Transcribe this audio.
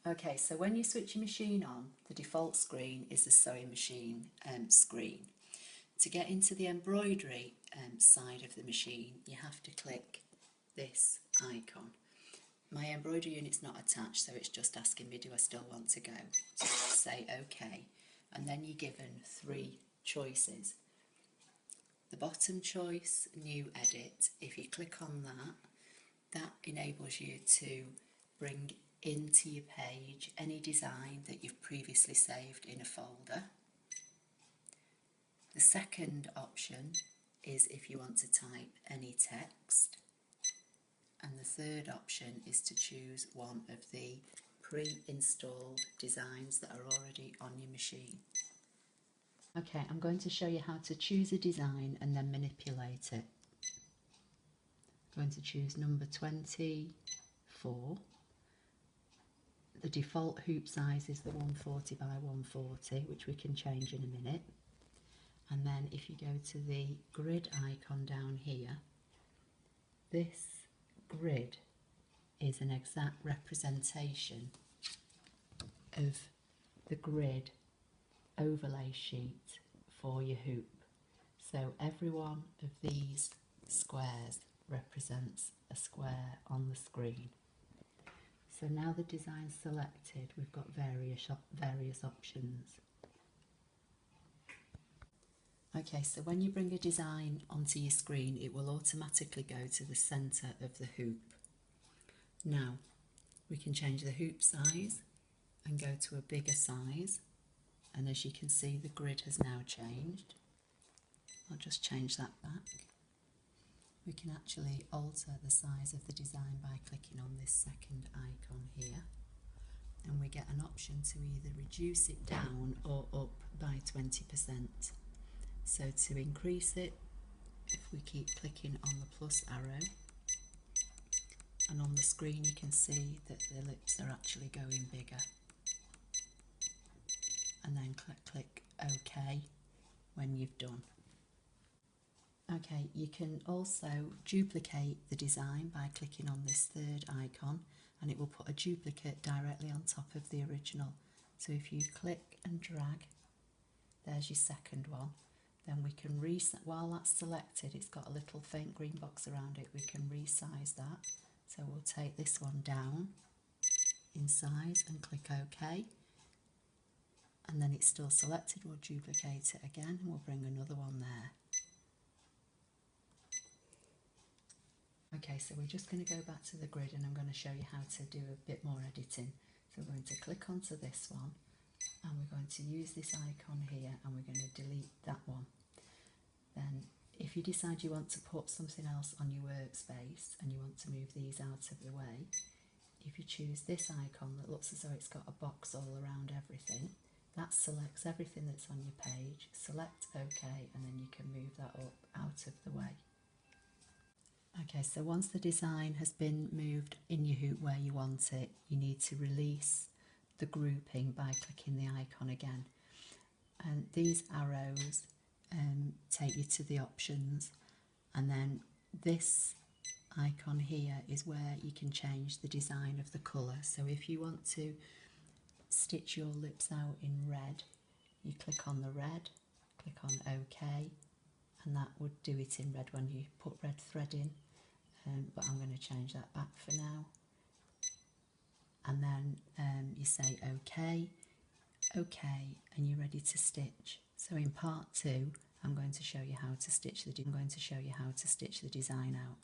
Okay, so when you switch your machine on, the default screen is the sewing machine screen. To get into the embroidery side of the machine, you have to click this icon. My embroidery unit's not attached, so it's just asking me, do I still want to go? So say OK, and then you're given 3 choices. The bottom choice, New Edit, if you click on that, that enables you to bring into your page any design that you've previously saved in a folder. The second option is if you want to type any text, and the third option is to choose one of the pre-installed designs that are already on your machine. Okay, I'm going to show you how to choose a design and then manipulate it. I'm going to choose number 24. The default hoop size is the 140 by 140, which we can change in a minute. And then if you go to the grid icon down here, this grid is an exact representation of the grid overlay sheet for your hoop. So every one of these squares represents a square on the screen. So now the design's selected, we've got various options. Okay, so when you bring a design onto your screen, it will automatically go to the centre of the hoop. Now, we can change the hoop size and go to a bigger size. And as you can see, the grid has now changed. I'll just change that back. We can actually alter the size of the design by clicking on this second icon here. And we get an option to either reduce it down or up by 20%. So to increase it, if we keep clicking on the plus arrow, and on the screen you can see that the lips are actually going bigger. And then click OK when you've done. Okay, you can also duplicate the design by clicking on this third icon, and it will put a duplicate directly on top of the original. So if you click and drag, there's your second one. Then we can while that's selected, it's got a little faint green box around it, we can resize that. So we'll take this one down in size and click OK. And then it's still selected, we'll duplicate it again and we'll bring another one there. Okay, so we're just going to go back to the grid and I'm going to show you how to do a bit more editing. So we're going to click onto this one and we're going to use this icon here and we're going to delete that one. Then if you decide you want to put something else on your workspace and you want to move these out of the way, if you choose this icon that looks as though it's got a box all around everything, that selects everything that's on your page, select OK, and then you can move that up out of the way. Okay, so once the design has been moved in your hoop where you want it, you need to release the grouping by clicking the icon again. And these arrows take you to the options, and then this icon here is where you can change the design of the colour. So if you want to stitch your lips out in red, you click on the red, click on OK, and that would do it in red when you put red thread in, but I'm going to change that back for now. And then you say OK, OK, and you're ready to stitch. So in part 2, I'm going to show you how to stitch the design out.